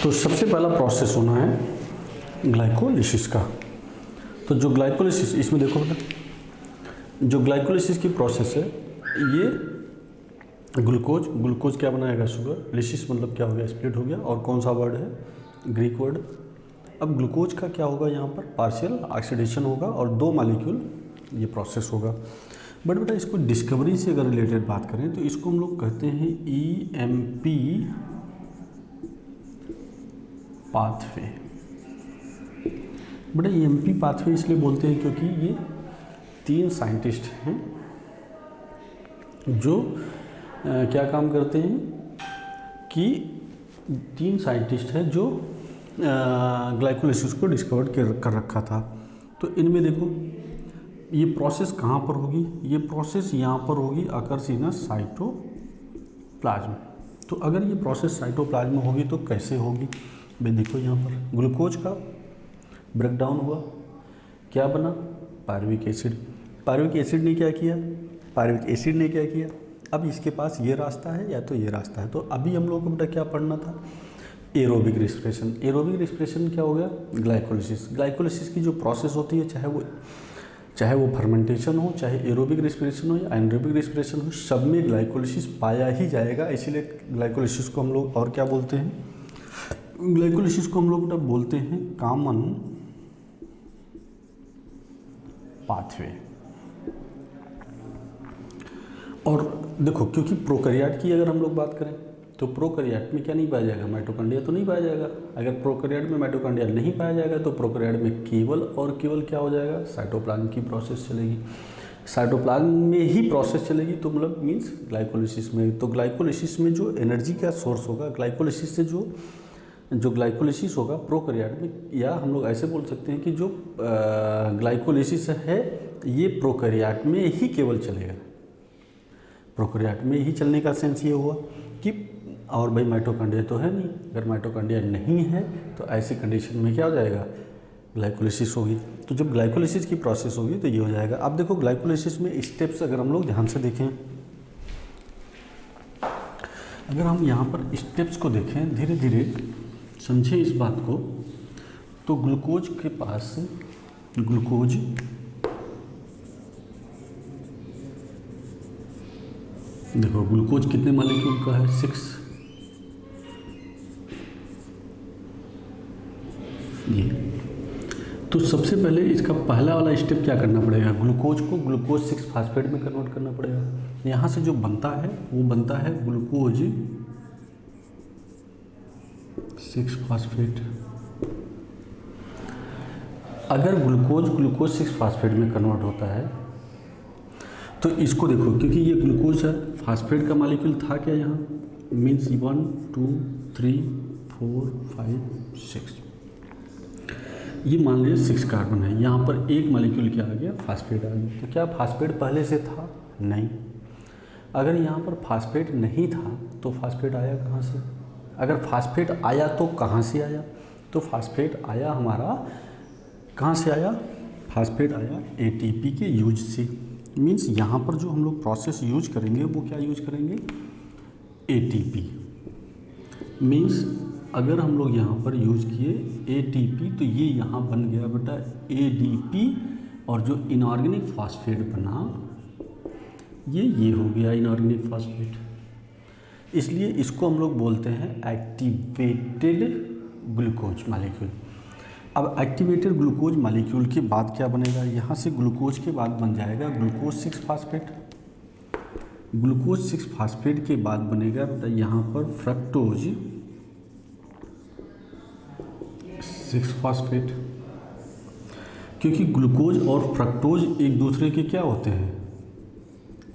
तो सबसे पहला प्रोसेस होना है ग्लाइकोलिसिस का। तो जो ग्लाइकोलिसिस, इसमें देखो बेटा, जो ग्लाइकोलिसिस की प्रोसेस है ये ग्लूकोज क्या बनाएगा? शुगर। लिसिस मतलब क्या हो गया? स्प्लिट हो गया। और कौन सा वर्ड है? Greek word. अब ग्लूकोज का क्या होगा? यहाँ पर पार्शियल ऑक्सीडेशन होगा और 2 मॉलिक्यूल ये प्रोसेस होगा। बट बेटा इसको डिस्कवरी से अगर रिलेटेड बात करें तो इसको हम लोग कहते हैं EMP पाथवे। बेटा EMP पाथवे इसलिए बोलते हैं क्योंकि ये 3 साइंटिस्ट हैं जो क्या काम करते हैं कि 3 साइंटिस्ट हैं जो ग्लाइकोलिसिस को डिस्कवर कर रखा था। तो इनमें देखो ये प्रोसेस कहाँ पर होगी? ये प्रोसेस यहाँ पर होगी अकर्सिनस साइटोप्लाज्म। तो अगर ये प्रोसेस साइटोप्लाज्म में होगी तो कैसे होगी भाई? देखो यहाँ पर ग्लूकोज का ब्रेकडाउन हुआ, क्या बना? Pyruvic acid. पायरुविक एसिड ने क्या किया? पायरुविक एसिड ने क्या किया? अब इसके पास ये रास्ता है या तो ये रास्ता है। तो अभी हम लोगों को बेटा क्या पढ़ना था? Aerobic respiration. एरोबिक रेस्पिरेशन क्या हो गया? ग्लाइकोलिसिस। ग्लाइकोलिसिस की जो प्रोसेस होती है, चाहे वो फर्मेंटेशन हो, चाहे एरोबिक रेस्पिरेशन हो या एनारोबिक रेस्पिरेशन हो, सब में ग्लाइकोलिसिस पाया ही जाएगा। इसीलिए ग्लाइकोलिसिस को हम लोग और क्या बोलते हैं? ग्लाइकोलिसिस को हम लोग बेटा बोलते हैं कॉमन पाथवे। और देखो क्योंकि प्रोकैरियोट की अगर हम लोग बात करें तो प्रोकैरियोट में क्या नहीं पाया जाएगा? माइटोकॉन्ड्रिया तो नहीं पाया जाएगा। अगर प्रोकैरियोट में माइटोकॉन्ड्रिया नहीं पाया जाएगा तो प्रोकैरियोट में केवल क्या हो जाएगा? साइटोप्लाज्म की प्रोसेस चलेगी। साइटोप्लाज्म में ही प्रोसेस चलेगी तो मतलब मीन्स ग्लाइकोलिसिस में। तो ग्लाइकोलिसिस में जो एनर्जी का सोर्स होगा, ग्लाइकोलिसिस से जो ग्लाइकोलिसिस होगा प्रोकैरियोट में, या हम लोग ऐसे बोल सकते हैं कि जो ग्लाइकोलिसिस है ये प्रोकैरियोट में ही केवल चलेगा। प्रोकैरियोट में ही चलने का सेंस ये हुआ कि और भाई माइटोकॉन्ड्रिया तो है नहीं। अगर माइटोकॉन्ड्रिया नहीं है तो ऐसी कंडीशन में क्या हो जाएगा? ग्लाइकोलिसिस होगी। तो जब ग्लाइकोलिसिस की प्रोसेस होगी तो ये हो जाएगा। अब देखो ग्लाइकोलिसिस में स्टेप्स अगर हम लोग ध्यान से देखें, अगर हम यहाँ पर स्टेप्स को देखें, धीरे धीरे समझें इस बात को, तो ग्लूकोज के पास ग्लूकोज देखो ग्लूकोज कितने मॉलिक्यूल का है? 6। ये तो सबसे पहले इसका पहला वाला स्टेप क्या करना पड़ेगा? ग्लूकोज को ग्लूकोज 6 फास्फेट में कन्वर्ट करना पड़ेगा। यहाँ से जो बनता है वो बनता है ग्लूकोज 6 फास्फेट। अगर ग्लूकोज 6 फास्फेट में कन्वर्ट होता है तो इसको देखो, क्योंकि ये ग्लूकोज है, फास्फेट का मॉलिक्यूल था क्या यहाँ? मीन्स 1 2 3 4 5 6, ये मान लीजिए 6 कार्बन है। यहाँ पर एक मॉलिक्यूल क्या आ गया? फास्फेट आ गया। तो क्या फास्फेट पहले से था? नहीं। अगर यहाँ पर फास्फेट नहीं था तो फास्फेट आया कहाँ से? अगर फास्फेट आया तो कहाँ से आया? तो फास्फेट आया हमारा कहाँ से आया? फास्फेट आया ATP के यूज से। मीन्स यहाँ पर जो हम लोग प्रोसेस यूज करेंगे वो क्या यूज करेंगे? ATP। मीन्स अगर हम लोग यहाँ पर यूज किए ATP तो ये यहाँ बन गया बेटा ADP, और जो इनऑर्गेनिक फास्फेट बना ये हो गया इनऑर्गेनिक फास्फेट। इसलिए इसको हम लोग बोलते हैं एक्टिवेटेड ग्लूकोज मॉलिक्यूल। अब एक्टिवेटेड ग्लूकोज मॉलिक्यूल के बाद क्या बनेगा? यहाँ से ग्लूकोज के बाद बन जाएगा ग्लूकोज 6 फास्फेट। ग्लूकोज 6 फास्फेट के बाद बनेगा बेटा यहाँ पर फ्रक्टोज 6 फास्फेट। क्योंकि ग्लूकोज और फ्रक्टोज एक दूसरे के क्या होते हैं?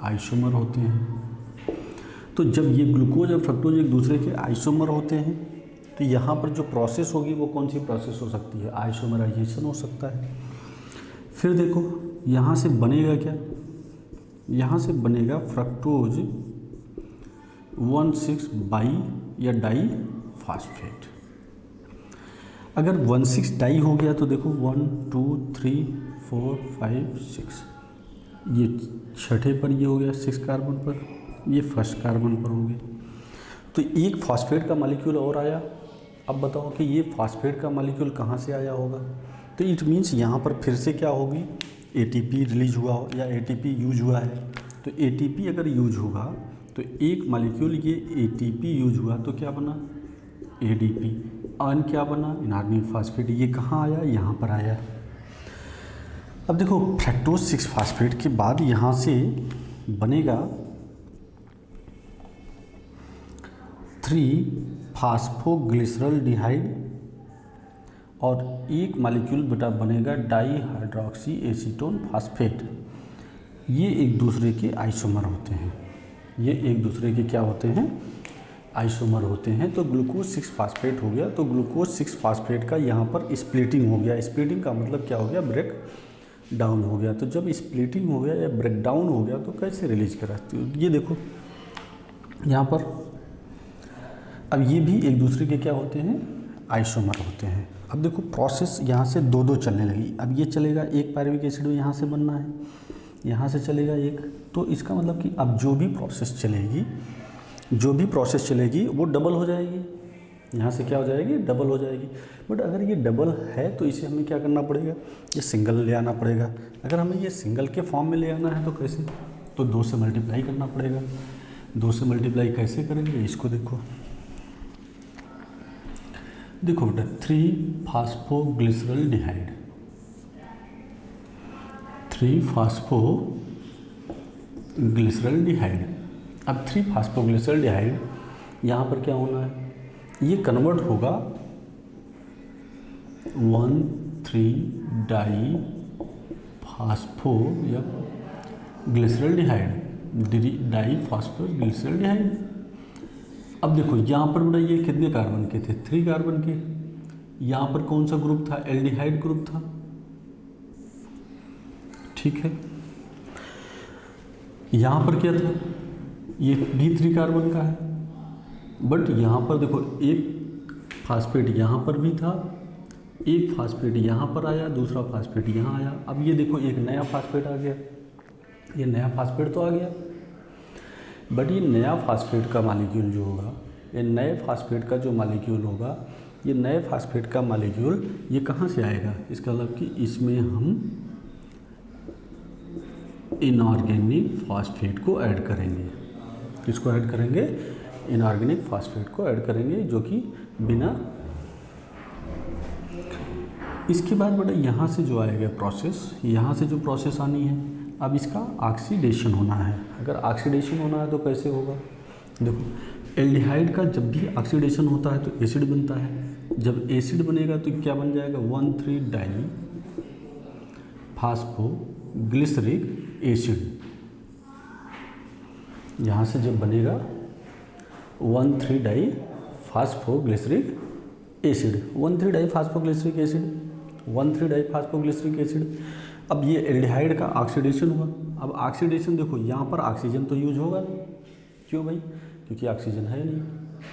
आइसोमर होते हैं। तो जब ये ग्लूकोज और फ्रक्टोज एक दूसरे के आइसोमर होते हैं तो यहाँ पर जो प्रोसेस होगी वो कौन सी प्रोसेस हो सकती है? आइसोमराइजेशन हो सकता है। फिर देखो यहाँ से बनेगा क्या? यहाँ से बनेगा फ्रक्टोज 1,6 बाई या डाई फास्फेट। अगर 1,6 डाई हो गया तो देखो 1 2 3 4 5 6, ये छठे पर ये हो गया 6 कार्बन पर, ये फर्स्ट कार्बन पर हो गया। तो एक फॉस्फेट का मॉलिक्यूल और आया, अब बताओ कि ये फास्फेट का मॉलिक्यूल कहाँ से आया होगा, तो इट मीन्स यहाँ पर फिर से क्या होगी, एटीपी रिलीज हुआ हो या एटीपी यूज हुआ है। तो एटीपी अगर यूज होगा तो एक मॉलिक्यूल ये एटीपी यूज हुआ तो क्या बना, एडीपी, और क्या बना, इनऑर्गेनिक फास्फेट। ये कहाँ आया, यहाँ पर आया। अब देखो फ्रक्टोज 6 फास्फेट के बाद यहाँ से बनेगा 3 फास्फोग्लिसरल्डिहाइड और एक मॉलिक्यूल बेटा बनेगा डाईहाइड्रोक्सी एसीटोन फास्फेट। ये एक दूसरे के आइसोमर होते हैं, ये एक दूसरे के क्या होते हैं, आइसोमर होते हैं। तो ग्लूकोज 6 फास्फेट हो गया। तो ग्लूकोज 6 फास्फेट का यहाँ पर स्प्लिटिंग हो गया। स्प्लिटिंग का मतलब क्या हो गया, ब्रेक डाउन हो गया। तो जब स्प्लिटिंग हो गया या ब्रेक डाउन हो गया तो कैसे रिलीज कराती हो, ये देखो यहाँ पर। अब ये भी एक दूसरे के क्या होते हैं, आइसोमर होते हैं। अब देखो प्रोसेस यहाँ से दो दो चलने लगी। अब ये चलेगा, एक पायरुविक एसिड यहाँ से बनना है, यहाँ से चलेगा एक। तो इसका मतलब कि अब जो भी प्रोसेस चलेगी वो डबल हो जाएगी। यहाँ से क्या हो जाएगी, डबल हो जाएगी। बट अगर ये डबल है तो इसे हमें क्या करना पड़ेगा, ये सिंगल ले आना पड़ेगा। अगर हमें ये सिंगल के फॉर्म में ले आना है तो कैसे, तो 2 से मल्टीप्लाई करना पड़ेगा। 2 से मल्टीप्लाई कैसे करेंगे, इसको देखो बेटा 3 फास्फोग्लिसरल्डिहाइड, 3 फास्फोग्लिसरल्डिहाइड। अब 3 फास्फोग्लिसरल्डिहाइड यहाँ पर क्या होना है, ये कन्वर्ट होगा 1,3 डाई फास्फो या ग्लिसरल्डिहाइड, डाई फास्फोग्लिसरल्डिहाइड। अब देखो यहाँ पर बेटा ये कितने कार्बन के थे, 3 कार्बन के। यहाँ पर कौन सा ग्रुप था, एल्डिहाइड ग्रुप था, ठीक है। यहाँ पर क्या था, ये भी 3 कार्बन का है। बट यहाँ पर देखो एक फास्फेट यहाँ पर भी था, एक फास्फेट यहाँ पर आया, दूसरा फास्फेट यहाँ आया। अब ये देखो एक नया फास्फेट आ गया, ये नया फास्फेट तो आ गया। बट ये नया फास्फेट का मॉलिक्यूल जो होगा, ये नए फास्फेट का जो मॉलिक्यूल होगा, ये नए फास्फेट का मॉलिक्यूल ये कहाँ से आएगा, इसका मतलब कि इसमें हम इनऑर्गेनिक फास्फेट को ऐड करेंगे। किसको ऐड करेंगे, इनऑर्गेनिक फास्फेट को ऐड करेंगे, जो कि बिना। इसके बाद बेटा यहाँ से जो आएगा प्रोसेस, यहाँ से जो प्रोसेस आनी है, अब इसका ऑक्सीडेशन होना है। अगर ऑक्सीडेशन होना है तो कैसे होगा, देखो एल्डिहाइड का जब भी ऑक्सीडेशन होता है तो एसिड बनता है। जब एसिड बनेगा तो क्या बन जाएगा, 1,3 डाई फास्फोग्लिसरिक एसिड। यहाँ से जब बनेगा 1,3 di phosphoglyceric acid, 1,3 di phosphoglyceric acid, 1,3 di phosphoglyceric acid. अब ये एल्डिहाइड का ऑक्सीडेशन हुआ। अब ऑक्सीडेशन देखो यहाँ पर ऑक्सीजन तो यूज होगा नहीं, क्यों भाई, क्योंकि ऑक्सीजन है नहीं।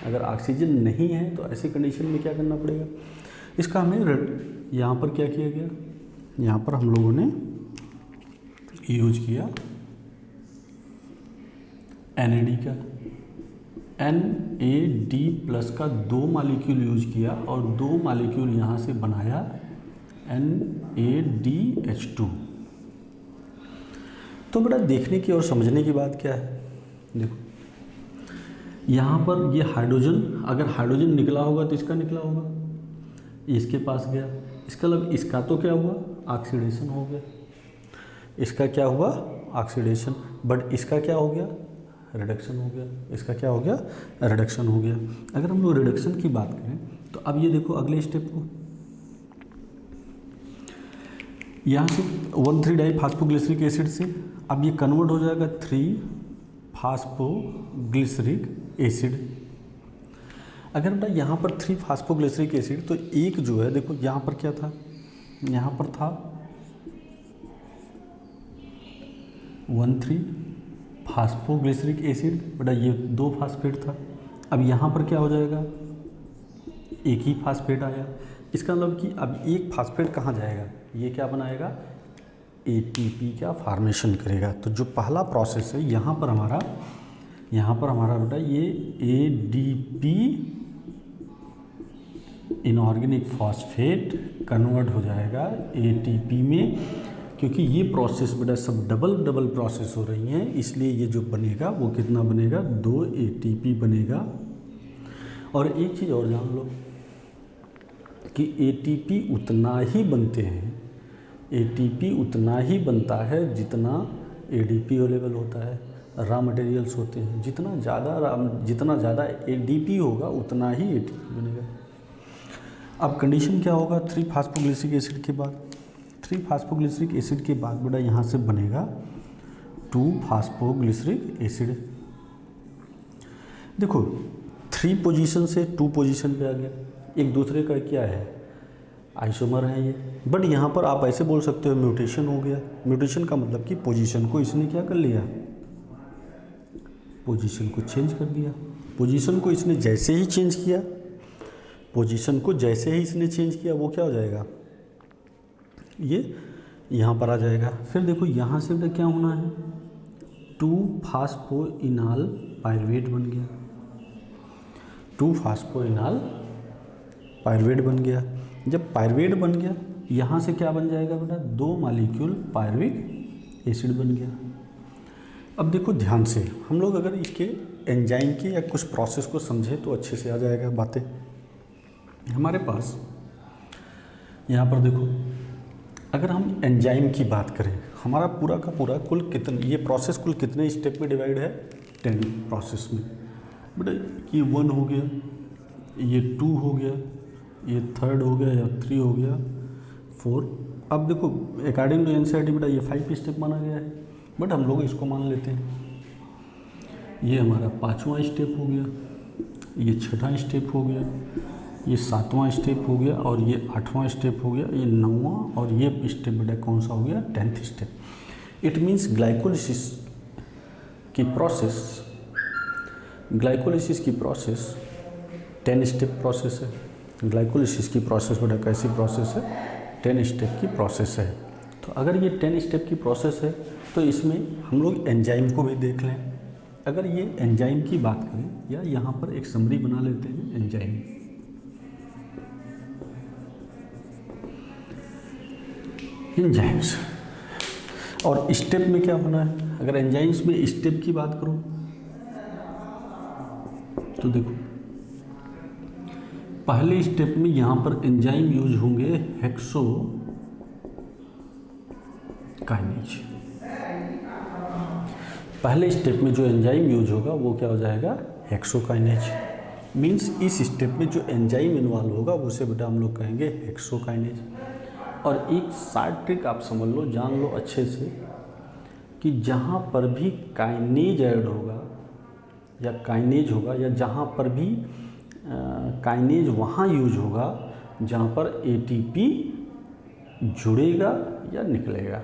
अगर ऑक्सीजन नहीं है तो ऐसी कंडीशन में क्या करना पड़ेगा, इसका हमें यहाँ पर क्या किया गया, यहाँ पर हम लोगों ने यूज किया NAD का, NAD+ का 2 मॉलिक्यूल यूज किया और 2 मॉलिक्यूल यहाँ से बनाया NADH2। तो बेटा देखने की और समझने की बात क्या है, देखो यहाँ पर ये हाइड्रोजन, अगर हाइड्रोजन निकला होगा तो इसका निकला होगा, इसके पास गया, इसका मतलब इसका तो क्या हुआ, ऑक्सीडेशन हो गया। इसका क्या हुआ, ऑक्सीडेशन। बट इसका क्या हो गया, रिडक्शन हो गया। इसका क्या हो गया, रिडक्शन हो गया। अगर हम लोग रिडक्शन की बात करें तो अब ये देखो अगले स्टेप को, यहाँ से 1,3 डाई फास्फोग्लिसरिक एसिड से अब ये कन्वर्ट हो जाएगा 3 फास्फोग्लिसरिक एसिड। अगर बेटा यहाँ पर 3 फास्फोग्लिसरिक एसिड, तो एक जो है देखो यहाँ पर क्या था, यहाँ पर था 1,3 फास्फोग्लिसरिक एसिड, बेटा ये 2 फास्फेट था। अब यहाँ पर क्या हो जाएगा, एक ही फास्फेट आया। इसका मतलब कि अब एक फास्फेट कहाँ जाएगा, ये क्या बनाएगा, ATP का फॉर्मेशन करेगा। तो जो पहला प्रोसेस है यहाँ पर हमारा बेटा ये ADP इनऑर्गेनिक फॉस्फेट कन्वर्ट हो जाएगा एटीपी में, क्योंकि ये प्रोसेस बेटा सब डबल डबल प्रोसेस हो रही हैं, इसलिए ये जो बनेगा वो कितना बनेगा, 2 एटीपी बनेगा। और एक चीज़ और जान लो कि एटीपी उतना ही बनते हैं, एटीपी उतना ही बनता है जितना एडीपी अवेलेबल होता है, रॉ मटेरियल्स होते हैं। जितना ज़्यादा एडीपी होगा उतना ही एटीपी बनेगा। अब कंडीशन क्या होगा, 3 फास्फोग्लिसरिक एसिड के बाद, 3 फास्फोग्लिसरिक एसिड के बाद बेटा यहाँ से बनेगा 2 फास्फोग्लिसरिक एसिड। देखो 3 पोजीशन से 2 पोजीशन पे आ गया, एक दूसरे का क्या है, आइसोमर है ये। बट यहाँ पर आप ऐसे बोल सकते हो म्यूटेशन हो गया। म्यूटेशन का मतलब कि पोजीशन को इसने क्या कर लिया, पोजीशन को चेंज कर दिया। पोजीशन को इसने जैसे ही चेंज किया, पोजीशन को जैसे ही इसने चेंज किया वो क्या हो जाएगा, ये यहाँ पर आ जाएगा। फिर देखो यहाँ से बेटा क्या होना है, 2 फास्फोइनाल पायरुवेट बन गया, 2 फास्फोइनाल पायरुवेट बन गया। जब पायरुवेट बन गया यहाँ से क्या बन जाएगा बेटा, 2 मॉलिक्यूल पायरुविक एसिड बन गया। अब देखो ध्यान से, हम लोग अगर इसके एंजाइम की या कुछ प्रोसेस को समझे तो अच्छे से आ जाएगा बातें। हमारे पास यहाँ पर देखो, अगर हम एंजाइम की बात करें, हमारा पूरा का पूरा कुल कितने, ये प्रोसेस कुल कितने स्टेप में डिवाइड है, 10 प्रोसेस में। बेटा ये 1 हो गया, ये 2 हो गया, ये 3rd हो गया या 3 हो गया, 4। अब देखो अकॉर्डिंग टू एनसीईआरटी बेटा ये 5 स्टेप माना गया है, बट हम लोग इसको मान लेते हैं। ये हमारा 5वां स्टेप हो गया, ये 6ठा स्टेप हो गया, ये 7वां स्टेप हो गया, और ये 8वां स्टेप हो गया, ये 9वां, और ये स्टेप बेटा कौन सा हो गया, 10th step. It means glycolysis की प्रोसेस 10 स्टेप प्रोसेस है। ग्लाइकोलिसिस की प्रोसेस बेटा कैसी प्रोसेस है, 10 स्टेप की प्रोसेस है। तो अगर ये 10 स्टेप की प्रोसेस है तो इसमें हम लोग एंजाइम को भी देख लें। अगर ये एंजाइम की बात करें, या यहाँ पर एक समरी बना लेते हैं एंजाइम। एंजाइम्स और स्टेप में क्या होना है, अगर एंजाइम्स में स्टेप की बात करूं तो देखो पहले स्टेप में यहां पर एंजाइम यूज होंगे हेक्सोकाइनेज। पहले स्टेप में जो एंजाइम यूज होगा वो क्या हो जाएगा, हेक्सोकाइनेज। मीन्स इस स्टेप में जो एंजाइम इन्वॉल्व होगा उसे बेटा हम लोग कहेंगे हेक्सोकाइनेज। और एक शार्ट ट्रिक आप समझ लो, जान लो अच्छे से, कि जहाँ पर भी काइनेज ऐड होगा या काइनेज होगा, या जहाँ पर भी काइनेज वहाँ यूज होगा जहाँ पर एटीपी जुड़ेगा या निकलेगा।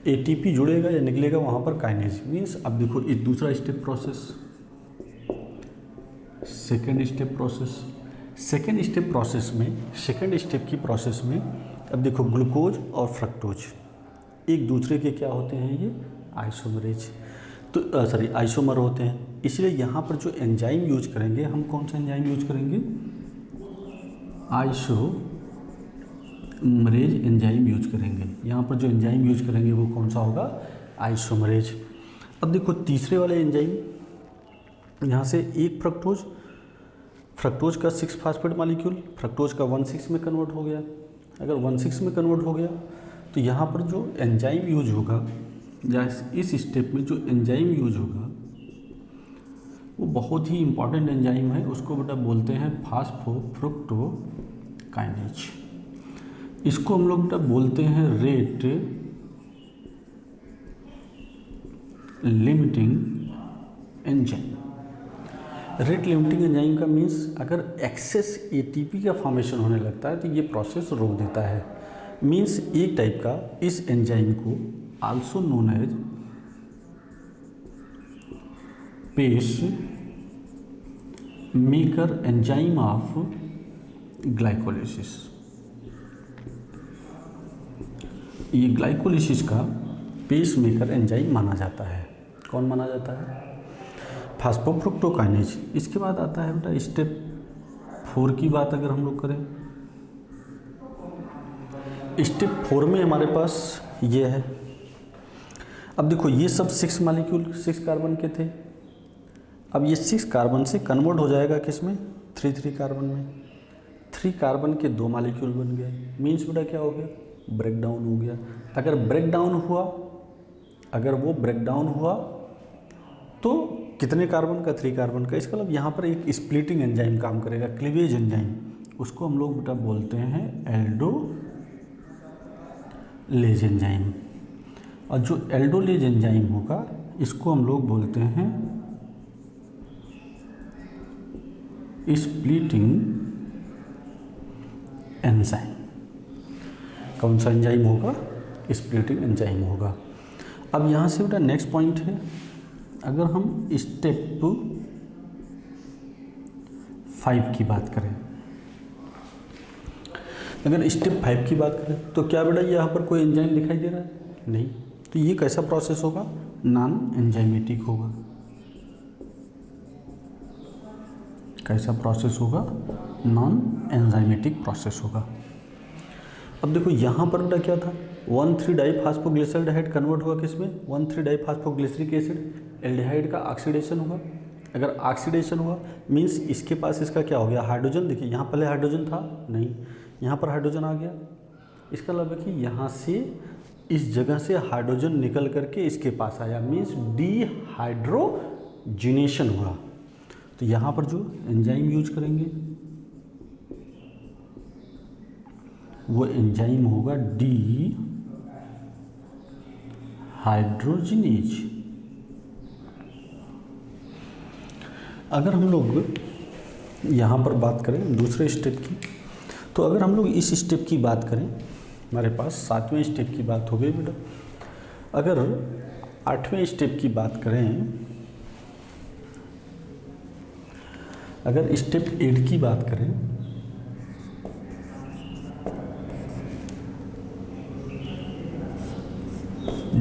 एटीपी जुड़ेगा या निकलेगा वहाँ पर काइनेज मीन्स। अब देखो एक दूसरा step process, second step process. Second step की प्रोसेस में अब देखो ग्लूकोज और फ्रक्टोज एक दूसरे के क्या होते हैं, ये आइसोमरेज, तो आइसोमर होते हैं। इसलिए यहाँ पर जो एंजाइम यूज करेंगे, हम कौन सा एंजाइम यूज करेंगे, आइसोमरेज एंजाइम यूज करेंगे। यहाँ पर जो एंजाइम यूज करेंगे वो कौन सा होगा, आइसोमरेज। अब देखो तीसरे वाले एंजाइम, यहाँ से एक फ्रक्टोज का 6 फास्फेट मॉलिक्यूल फ्रक्टोज का 1,6 में कन्वर्ट हो गया। अगर 1,6 में कन्वर्ट हो गया तो यहाँ पर जो एंजाइम यूज होगा, या इस स्टेप में जो एंजाइम यूज होगा वो बहुत ही इम्पॉर्टेंट एंजाइम है, उसको बेटा बोलते हैं फास्फोफ्रुक्टोकाइनेज। इसको हम लोग बेटा बोलते हैं rate limiting enzyme. Rate limiting enzyme का मीन्स अगर एक्सेस एटीपी का फॉर्मेशन होने लगता है तो ये प्रोसेस रोक देता है। मीन्स एक टाइप का इस एंजाइम को also known as pacemaker enzyme of glycolysis. ये ग्लाइकोलिसिस का पेस मेकर एंजाइम माना जाता है। कौन माना जाता है, फास्फोफ्रुक्टोकाइनेज। इसके बाद आता है बेटा स्टेप 4 की बात अगर हम लोग करें, स्टेप 4 में हमारे पास ये है। अब देखो ये सब 6 मॉलिक्यूल 6 कार्बन के थे। अब ये 6 कार्बन से कन्वर्ट हो जाएगा किस में, 3 कार्बन में। 3 कार्बन के 2 मॉलिक्यूल बन गए। मीन्स बेटा क्या हो गया, ब्रेक डाउन हो गया। अगर ब्रेक डाउन हुआ, अगर वो ब्रेक डाउन हुआ तो कितने कार्बन का, 3 कार्बन का। इसका मतलब यहाँ पर एक स्प्लिटिंग एंजाइम काम करेगा, क्लीवेज एंजाइम। उसको हम लोग बेटा बोलते हैं एल्डोलेज एंजाइम। और जो एल्डोलेज एंजाइम होगा इसको हम लोग बोलते हैं स्प्लिटिंग एंजाइम। कौन सा एंजाइम होगा, स्प्लिटिंग एंजाइम होगा। अब यहाँ से बेटा नेक्स्ट पॉइंट है, अगर हम स्टेप 5 की बात करें, अगर स्टेप 5 की बात करें तो क्या बेटा यहाँ पर कोई एंजाइम दिखाई दे रहा है, नहीं। तो ये कैसा प्रोसेस होगा, नॉन एंजाइमेटिक होगा। कैसा प्रोसेस होगा, नॉन एंजाइमेटिक प्रोसेस होगा। अब देखो यहाँ पर बेटा क्या था, 1,3-डाइफॉस्फोग्लिसराइड कन्वर्ट हुआ किसमें, 1,3-डाइफॉस्फोग्लिसरिक एसिड, एल्डिहाइड का ऑक्सीडेशन होगा। अगर ऑक्सीडेशन हुआ मीन्स इसके पास इसका क्या हो गया, हाइड्रोजन। देखिए यहाँ पहले हाइड्रोजन था नहीं, यहाँ पर हाइड्रोजन आ गया। इसका मतलब है कि यहाँ से इस जगह से हाइड्रोजन निकल करके इसके पास आया, मीन्स डीहाइड्रोजिनेशन हुआ। तो यहाँ पर जो एंजाइम यूज करेंगे वो एंजाइम होगा डीहाइड्रोजिनेज। अगर हम लोग यहाँ पर बात करें दूसरे स्टेप की, तो अगर हम लोग इस स्टेप की बात करें, हमारे पास 7वें स्टेप की बात हो गई बेटा। अगर 8वें स्टेप की बात करें, अगर स्टेप 8 की बात करें,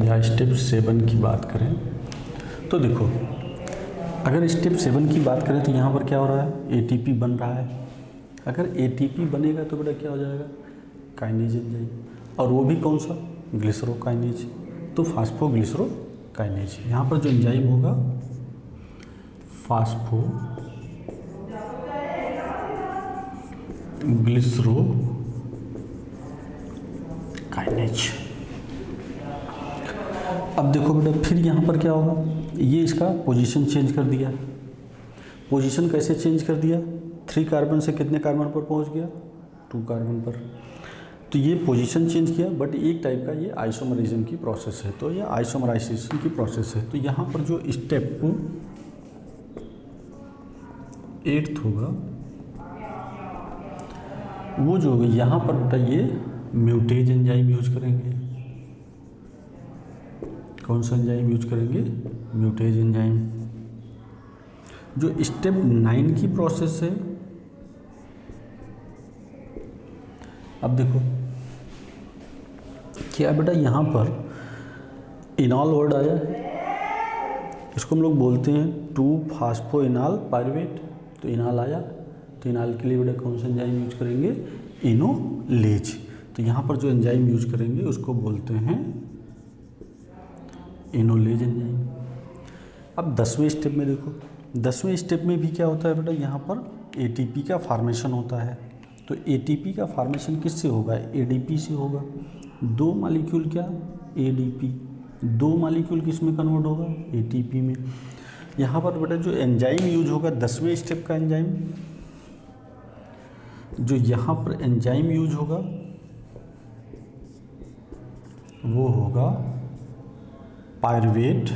या स्टेप 7 की बात करें, तो देखो अगर स्टेप 7 की बात करें तो यहाँ पर क्या हो रहा है, एटीपी बन रहा है। अगर एटीपी बनेगा तो बेटा क्या हो जाएगा, काइनेज एंजाइम। और वो भी कौन सा, ग्लिसरोकाइनेज। तो फास्फोग्लिसरोकाइनेज। यहाँ पर जो एंजाइम होगा फास्फोग्लिसरोकाइनेज। अब देखो बेटा फिर यहाँ पर क्या होगा, ये इसका पोजीशन चेंज कर दिया। पोजीशन कैसे चेंज कर दिया, 3 कार्बन से कितने कार्बन पर पहुँच गया, 2 कार्बन पर। तो ये पोजीशन चेंज किया, बट एक टाइप का ये आइसोमराइजेशन की प्रोसेस है। तो ये आइसोमराइजेशन की प्रोसेस है। तो यहाँ पर जो स्टेप 8 होगा वो जो होगा, यहाँ पर बेटा ये म्यूटेज एंजाइम यूज करेंगे। कौन सा एंजाइम यूज करेंगे, म्यूटेज एंजाइम। जो स्टेप 9 की प्रोसेस है, अब देखो क्या बेटा यहाँ पर इनॉल वर्ड आया है, इसको हम लोग बोलते हैं 2-फॉस्फोइनॉल पायरुवेट। तो इनॉल आया, तो इनॉल के लिए बेटा कौन सा एंजाइम यूज करेंगे, इनोलेज। तो यहाँ पर जो एंजाइम यूज करेंगे उसको बोलते हैं इनोलेज एंजाइम। अब 10वें स्टेप में देखो, 10वें स्टेप में भी क्या होता है बेटा, यहाँ पर एटीपी का फॉर्मेशन होता है। तो एटीपी का फॉर्मेशन किससे होगा, एडीपी से होगा। 2 मॉलिक्यूल क्या, एडीपी। 2 मॉलिक्यूल किस में कन्वर्ट होगा, एटीपी में। यहाँ पर बेटा जो एंजाइम यूज होगा 10वें स्टेप का एंजाइम, जो यहाँ पर एंजाइम यूज होगा वो होगा pyruvate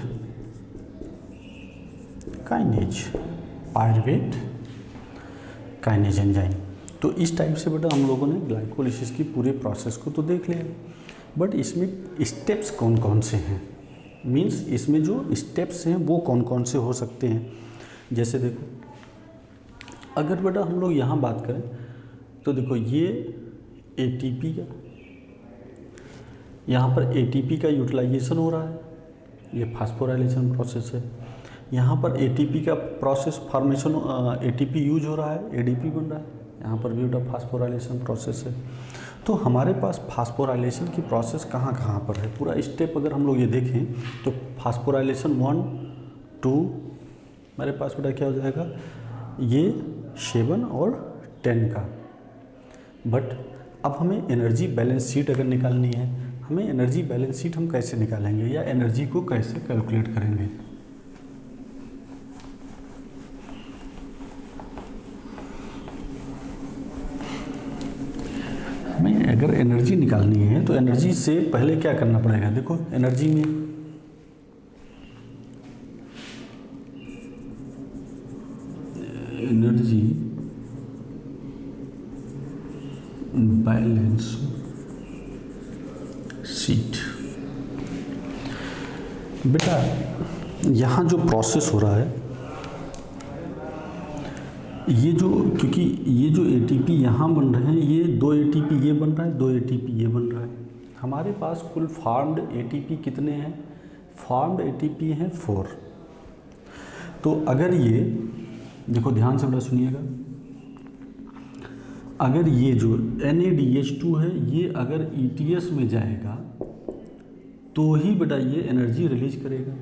kinase. Pyruvate kinase enzyme. तो इस टाइप से बेटा हम लोगों ने ग्लाइकोलिसिस की पूरे प्रोसेस को तो देख लिया, बट इसमें स्टेप्स कौन कौन से हैं, मीन्स इसमें जो स्टेप्स हैं वो कौन कौन से हो सकते हैं। जैसे देखो अगर बेटा हम लोग यहाँ बात करें तो देखो ये एटीपी का, यहाँ पर एटीपी का यूटिलाइजेशन हो रहा है, ये फास्फोराइलेशन प्रोसेस है। यहाँ पर एटीपी का प्रोसेस फॉर्मेशन, एटीपी यूज हो रहा है, एडीपी बन रहा है। यहाँ पर भी बेटा फास्फोराइलेशन प्रोसेस है। तो हमारे पास फास्फोराइलेशन की प्रोसेस कहाँ कहाँ पर है, पूरा स्टेप अगर हम लोग ये देखें तो फास्फोराइलेशन 1 2 मेरे पास बेटा क्या हो जाएगा, ये 7 और 10 का। बट अब हमें एनर्जी बैलेंस शीट अगर निकालनी है, हमें एनर्जी बैलेंस शीट हम कैसे निकालेंगे या एनर्जी को कैसे कैलकुलेट करेंगे। हमें अगर एनर्जी निकालनी है तो एनर्जी से पहले क्या करना पड़ेगा, देखो एनर्जी में एनर्जी बैलेंस शीट, बेटा यहाँ जो प्रोसेस हो रहा है, ये जो, क्योंकि ये जो एटीपी यहाँ बन रहे हैं, ये 2 एटीपी ये बन रहा है, 2 एटीपी ये बन रहा है। हमारे पास कुल फार्म्ड एटीपी कितने हैं, फार्म्ड एटीपी हैं 4। तो अगर ये देखो ध्यान से बेटा सुनिएगा, अगर ये जो NADH2 है ये अगर ETS में जाएगा तो ही बेटा ये एनर्जी रिलीज करेगा।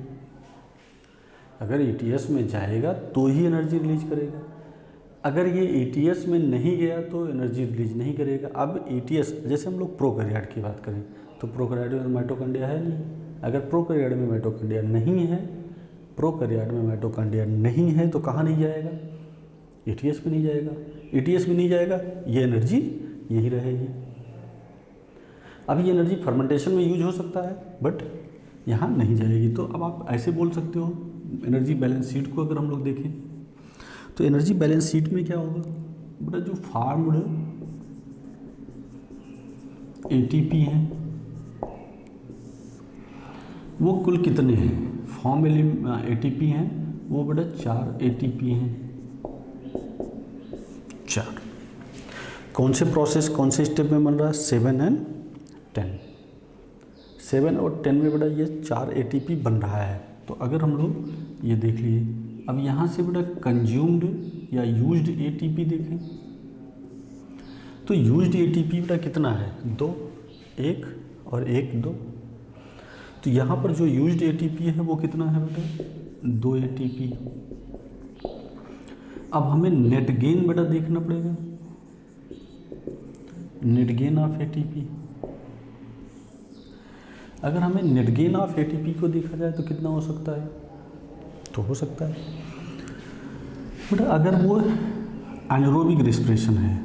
अगर ETS में जाएगा तो ही एनर्जी रिलीज करेगा, अगर ये ETS में नहीं गया तो एनर्जी रिलीज नहीं करेगा। अब ETS, जैसे हम लोग प्रोकैरियोट की बात करें तो प्रोकैरियोट में माइटोकॉन्ड्रिया है नहीं, अगर प्रोकैरियोट में माइटोकॉन्ड्रिया नहीं है, प्रोकैरियोट में माइटोकॉन्ड्रिया नहीं है तो कहाँ नहीं जाएगा, ETS में नहीं जाएगा। ETS में नहीं जाएगा, ये एनर्जी यहीं रहेगी। अब ये एनर्जी फर्मेंटेशन में यूज हो सकता है बट यहाँ नहीं जाएगी। तो अब आप ऐसे बोल सकते हो एनर्जी बैलेंस शीट को अगर हम लोग देखें तो एनर्जी बैलेंस शीट में क्या होगा बेटा, जो फार्म्ड एटीपी हैं वो कुल कितने हैं, फॉर्म एटीपी हैं वो बेटा 4 एटीपी हैं, 4। कौन से प्रोसेस कौन से स्टेप में बन रहा है, 7 और 10। 7 और 10 में बेटा ये 4 एटीपी बन रहा है। तो अगर हम लोग ये देख लिए, अब यहाँ से बेटा कंज्यूम्ड या यूज्ड एटीपी देखें तो यूज्ड एटीपी बेटा कितना है, 2, 1 और 1 2। तो यहाँ पर जो यूज्ड एटीपी है वो कितना है बेटा, 2 एटीपी। अब हमें नेट गेन बेटा देखना पड़ेगा, नेट गेन ऑफ एटीपी। अगर हमें नेट गेन ऑफ एटीपी को देखा जाए तो कितना हो सकता है, तो हो सकता है बेटा अगर वो एनारोबिक रेस्पिरेशन है,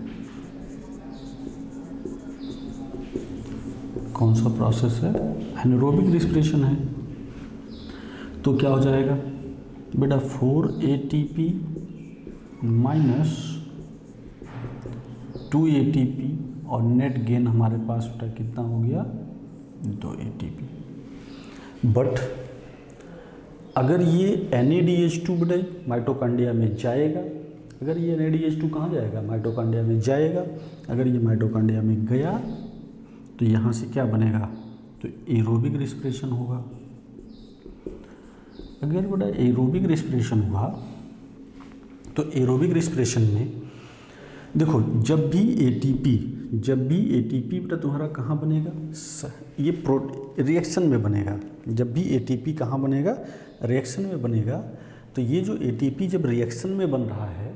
कौन सा प्रोसेस है, एनारोबिक रेस्पिरेशन है, तो क्या हो जाएगा बेटा 4 ATP माइनस 2 ATP और नेट गेन हमारे पास बेटा कितना हो गया, 2 ATP। बट अगर ये NADH2 बेटा माइटोकॉन्ड्रिया में जाएगा, अगर ये NADH2 कहाँ जाएगा, माइटोकॉन्ड्रिया में जाएगा, अगर ये माइटोकॉन्ड्रिया में गया तो यहाँ से क्या बनेगा, तो एरोबिक रेस्पिरेशन होगा। अगर बेटा एरोबिक रेस्पिरेशन हुआ तो एरोबिक रेस्पिरेशन में देखो जब भी एटीपी बेटा तुम्हारा कहाँ बनेगा, ये रिएक्शन में बनेगा। जब भी एटीपी कहाँ बनेगा, रिएक्शन में बनेगा। तो ये जो एटीपी जब रिएक्शन में बन रहा है,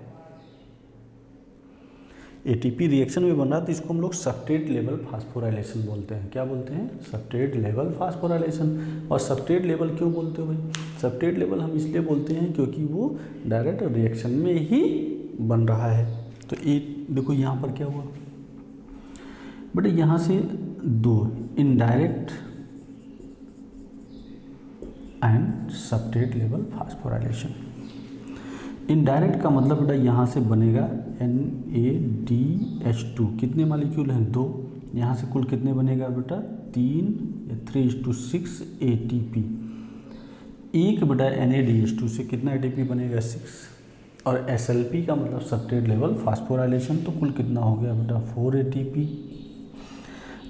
एटीपी रिएक्शन में बन रहा है तो इसको हम लोग सबस्ट्रेट लेवल फास्फोराइलेशन बोलते हैं। क्या बोलते हैं, सबस्ट्रेट लेवल फास्फोराइलेशन। और सबस्ट्रेट लेवल क्यों बोलते हो भाई, सबस्ट्रेट लेवल हम इसलिए बोलते हैं क्योंकि वो डायरेक्ट रिएक्शन में ही बन रहा है। तो एक देखो यहाँ पर क्या हुआ बेटा, यहाँ से 2 indirect and substrate level phosphorylation. Indirect का मतलब बेटा यहाँ से बनेगा NADH2, कितने मॉलिक्यूल हैं, 2। यहाँ से कुल कितने बनेगा बेटा, 3 या 3:6 ATP। एक बेटा NADH2 से कितना ATP बनेगा, 6। और SLP का मतलब सबस्ट्रेट लेवल फास्फोराइलेशन, तो कुल कितना हो गया बेटा, 4 ATP।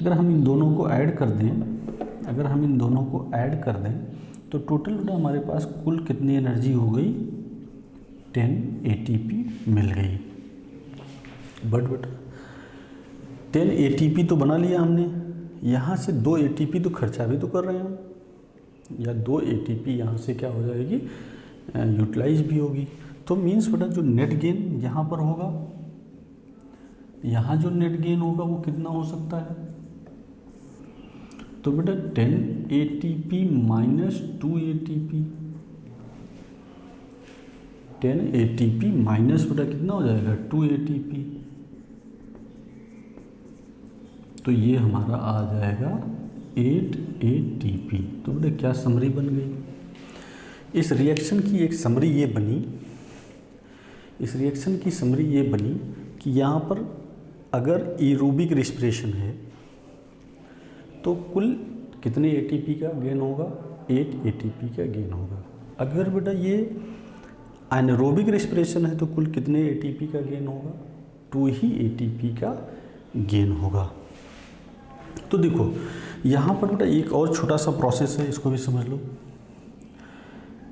अगर हम इन दोनों को ऐड कर दें, तो टोटल बेटा हमारे पास कुल कितनी एनर्जी हो गई, 10 ATP मिल गई। बट बेटा 10 ATP तो बना लिया हमने, यहाँ से 2 ATP तो खर्चा भी तो कर रहे हैं हम, या 2 ATP यहाँ से क्या हो जाएगी, यूटिलाइज भी होगी। तो मीन्स बेटा जो नेट गेन यहाँ पर होगा, यहाँ जो नेट गेन होगा वो कितना हो सकता है, तो बेटा 10 ATP minus 2 ATP, 10 ATP minus बेटा कितना हो जाएगा 2 ATP, तो ये हमारा आ जाएगा 8 ATP। तो बेटा क्या समरी बन गई, इस रिएक्शन की एक समरी ये बनी, इस रिएक्शन की समरी ये बनी कि यहाँ पर अगर एरोबिक रेस्पिरेशन है तो कुल कितने ATP का गेन होगा, 8 ATP का गेन होगा। अगर बेटा ये एनारोबिक रेस्पिरेशन है तो कुल कितने ATP का गेन होगा, 2 ही ATP का गेन होगा। तो देखो यहाँ पर बेटा एक और छोटा सा प्रोसेस है, इसको भी समझ लो।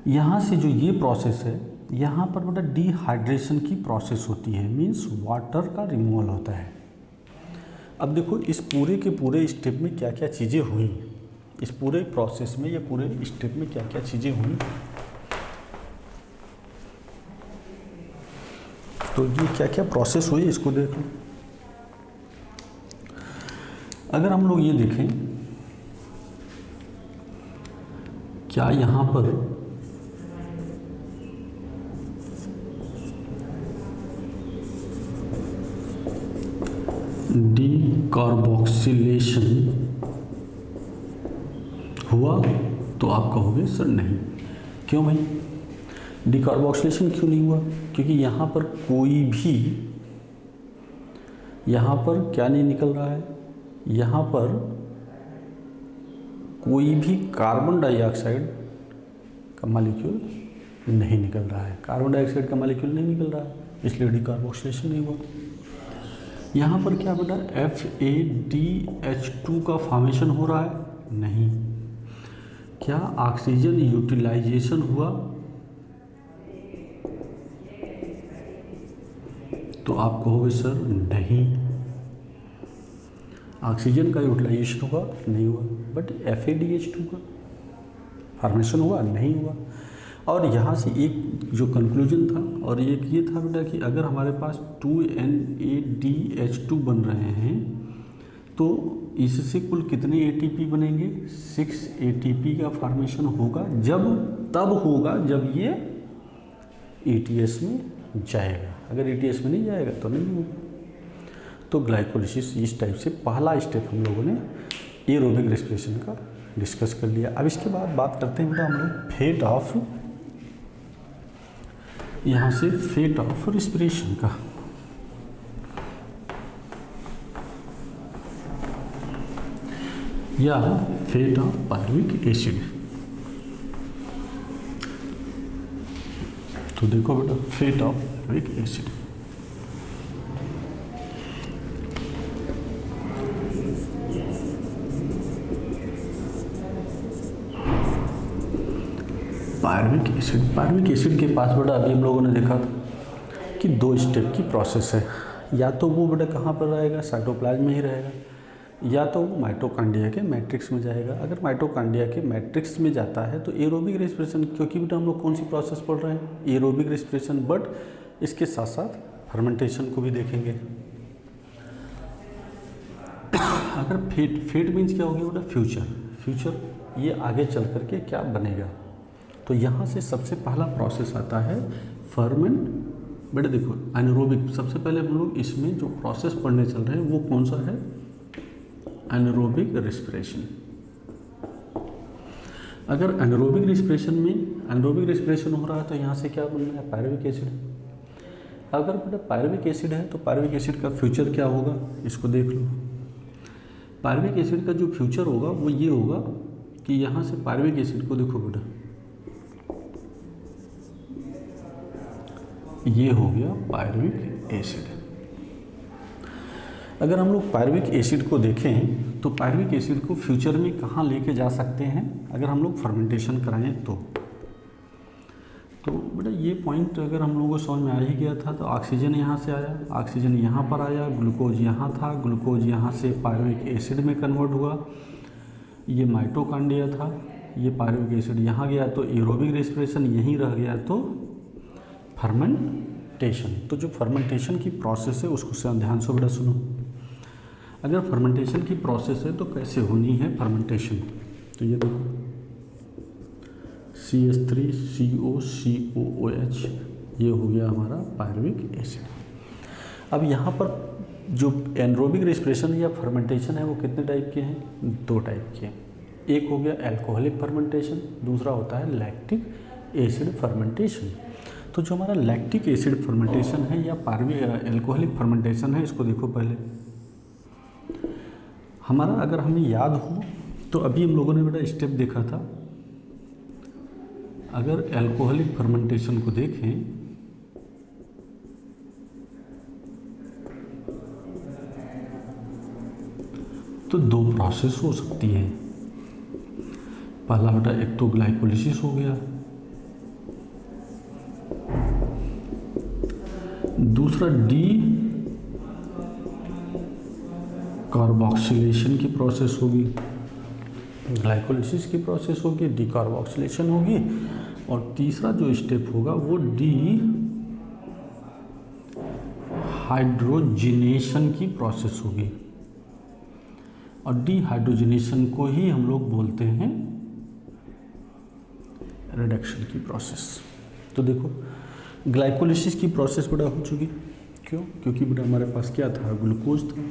यहाँ से जो ये प्रोसेस है, यहाँ पर बेटा डिहाइड्रेशन की प्रोसेस होती है, मीन्स वाटर का रिमूवल होता है। अब देखो इस पूरे के पूरे स्टेप में क्या क्या चीज़ें हुई, इस पूरे प्रोसेस में या पूरे स्टेप में क्या क्या चीज़ें हुई, तो ये क्या क्या प्रोसेस हुई इसको देख लो। अगर हम लोग ये देखें, क्या यहाँ पर डीकार्बोक्सिलेशन हुआ, तो आप कहोगे सर नहीं। क्यों भाई, डीकार्बोक्सिलेशन क्यों नहीं हुआ, क्योंकि यहाँ पर कोई भी, यहाँ पर क्या नहीं निकल रहा है, यहाँ पर कोई भी कार्बन डाइऑक्साइड का मॉलिक्यूल नहीं निकल रहा है, कार्बन डाइऑक्साइड का मॉलिक्यूल नहीं निकल रहा है, इसलिए डीकार्बोक्सिलेशन नहीं हुआ। यहाँ पर क्या बेटा FADH2 का फॉर्मेशन हो रहा है, नहीं। क्या ऑक्सीजन यूटिलाइजेशन हुआ, तो आप कहोगे सर नहीं। ऑक्सीजन का यूटिलाइजेशन हुआ, नहीं हुआ, बट FADH2 का फॉर्मेशन हुआ, नहीं हुआ। और यहाँ से एक जो कंक्लूजन था और एक ये था बेटा कि अगर हमारे पास 2NADH2 बन रहे हैं तो इससे कुल कितने ATP बनेंगे, 6 ATP का फॉर्मेशन होगा, तब होगा जब ये ETS में जाएगा। अगर ETS में नहीं जाएगा तो नहीं होगा। तो ग्लाइकोलिसिस इस टाइप से पहला स्टेप हम लोगों ने एरोबिक रेस्पिरेशन का डिस्कस कर लिया। अब इसके बाद बात करते हैं बेटा हम लोग फेट ऑफ, यहाँ से फेट ऑफ रेस्पिरेशन का। या फेट ऑफ पायरुविक एसिड। तो देखो बेटा fate of pyruvic acid, pyruvic acid के पास बेटा अभी हम लोगों ने देखा था कि 2 स्टेप की प्रोसेस है। या तो वो बेटा कहाँ पर रहेगा, साइटोप्लाज्म में ही रहेगा, या तो वो माइटोकॉन्ड्रिया के मैट्रिक्स में जाएगा। अगर माइटोकॉन्ड्रिया के मैट्रिक्स में जाता है तो एरोबिक रेस्पिरेशन, क्योंकि बेटा हम लोग कौन सी प्रोसेस पढ़ रहे हैं, एरोबिक रेस्पिरेशन, बट इसके साथ साथ फर्मेंटेशन को भी देखेंगे। अगर फेट मीन्स क्या हो गया बेटा, फ्यूचर, ये आगे चल करके क्या बनेगा। तो यहाँ से सबसे पहला प्रोसेस आता है फर्मेंट। बेटा देखो एनारोबिक, सबसे पहले हम लोग इसमें जो प्रोसेस पढ़ने चल रहे हैं वो कौन सा है, एनारोबिक रेस्पिरेशन। अगर एनारोबिक रेस्पिरेशन हो रहा है तो यहाँ से क्या बन रहा है, पायरुविक एसिड। अगर बेटा पायरुविक एसिड है तो पायरुविक एसिड का फ्यूचर क्या होगा, इसको देख लो। पायरुविक एसिड का जो फ्यूचर होगा वो ये होगा कि यहाँ से पायरुविक एसिड को देखो बेटा, ये हो गया पायरुविक एसिड। अगर हम लोग पायरुविक एसिड को देखें तो पायरुविक एसिड को फ्यूचर में कहाँ लेके जा सकते हैं, अगर हम लोग फर्मेंटेशन कराएं तो तो बेटा ये पॉइंट अगर हम लोगों को समझ में आ ही गया था, तो ऑक्सीजन यहाँ से आया, ऑक्सीजन यहाँ पर आया, ग्लूकोज यहाँ था, ग्लूकोज यहाँ से पायरुविक एसिड में कन्वर्ट हुआ, ये माइटोकॉन्ड्रिया था, ये पायरुविक एसिड यहाँ गया, तो एरोबिक रेस्पिरेशन यहीं रह गया, तो फर्मेंटेशन। तो जो फर्मेंटेशन की प्रोसेस है उसको ध्यान से बेटा सुनो। अगर फर्मेंटेशन की प्रोसेस है तो कैसे होनी है फर्मेंटेशन, तो ये देखो CH3COCOOH, ये हो गया हमारा पायरुविक एसिड। अब यहाँ पर जो एनरोबिक रेस्पिरेशन या फर्मेंटेशन है वो कितने टाइप के हैं? 2 टाइप के हैं। एक हो गया एल्कोहलिक फर्मेंटेशन, दूसरा होता है लैक्टिक एसिड फर्मेंटेशन। तो जो हमारा लैक्टिक एसिड फर्मेंटेशन है या पायरुविक एल्कोहलिक फर्मेंटेशन है, इसको देखो पहले हमारा, अगर हमें याद हो तो अभी हम लोगों ने बेटा स्टेप देखा था। अगर एल्कोहलिक फर्मेंटेशन को देखें तो 2 प्रोसेस हो सकती है। पहला बेटा एक तो ग्लाइकोलिसिस हो गया, दूसरा डी कार्बोक्सिलेशन की प्रोसेस होगी। ग्लाइकोलिसिस की प्रोसेस होगी, डी कार्बोक्सिलेशन होगी, और तीसरा जो स्टेप होगा वो डी हाइड्रोजिनेशन की प्रोसेस होगी। और डी हाइड्रोजिनेशन को ही हम लोग बोलते हैं रिडक्शन की प्रोसेस। तो देखो ग्लाइकोलिसिस की प्रोसेस बेटा हो चुकी, क्यों? क्योंकि बेटा हमारे पास क्या था? ग्लूकोज था।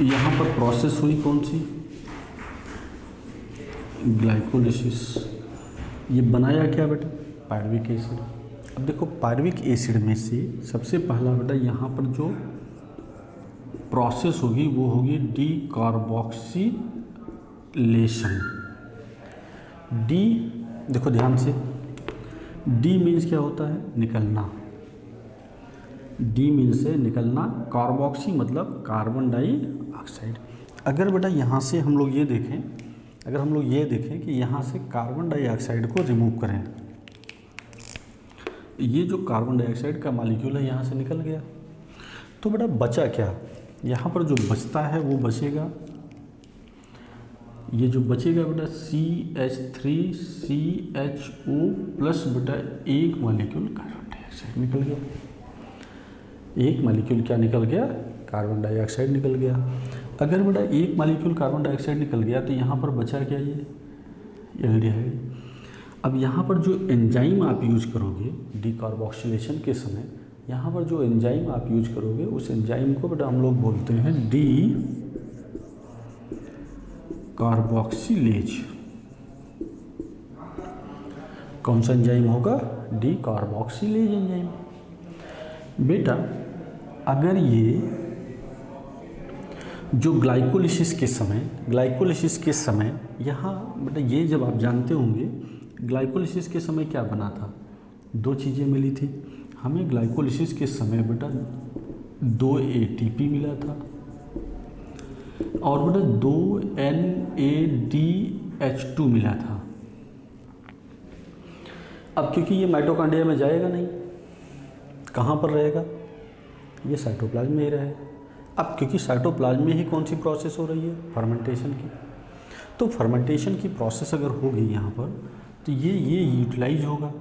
यहाँ पर प्रोसेस हुई कौन सी? ग्लाइकोलिसिस। ये बनाया क्या बेटा? Pyruvic acid. अब देखो पायरुविक एसिड में से सबसे पहला बेटा यहाँ पर जो प्रोसेस होगी वो होगी डी कार्बोक्सिलेशन। डी देखो ध्यान से, डी मीन्स क्या होता है? निकलना। डी मीन्स है निकलना, कार्बोक्सी मतलब कार्बन डाइऑक्साइड। अगर बेटा यहाँ से हम लोग ये देखें, अगर हम लोग ये देखें कि यहाँ से कार्बन डाइऑक्साइड को रिमूव करें, ये जो कार्बन डाइऑक्साइड का मॉलिक्यूल है यहाँ से निकल गया, तो बेटा बचा क्या? यहाँ पर जो बचता है वो बचेगा, ये जो बचेगा बेटा CH3CHO प्लस बेटा एक मॉलिक्यूल कार्बन डाइऑक्साइड निकल गया। एक मॉलिक्यूल क्या निकल गया? कार्बन डाइऑक्साइड निकल गया। अगर बेटा एक मॉलिक्यूल कार्बन डाइऑक्साइड निकल गया तो यहाँ पर बचा क्या? ये एल्डिहाइड। अब यहाँ पर जो एंजाइम आप यूज करोगे डीकार्बोक्सिलेशन के समय, यहाँ पर जो एंजाइम आप यूज करोगे उस एंजाइम को बेटा हम लोग बोलते हैं डी कार्बोक्सिलेज। कौन सा एंजाइम होगा? D carboxylase enzyme. बेटा अगर ये जो ग्लाइकोलिसिस के समय यहाँ बेटा ये जब आप जानते होंगे ग्लाइकोलिसिस के समय क्या बना था? 2 चीज़ें मिली थी हमें ग्लाइकोलिसिस के समय बेटा, 2 ATP मिला था और बेटा 2 NADH2 मिला था। अब क्योंकि ये माइटोकॉन्ड्रिया में जाएगा नहीं, कहाँ पर रहेगा? ये साइटोप्लाज्म में ही रहेगा। अब क्योंकि साइटोप्लाज्म में ही कौन सी प्रोसेस हो रही है? फर्मेंटेशन की। तो फर्मेंटेशन की प्रोसेस अगर होगी यहाँ पर तो ये यूटिलाइज होगा।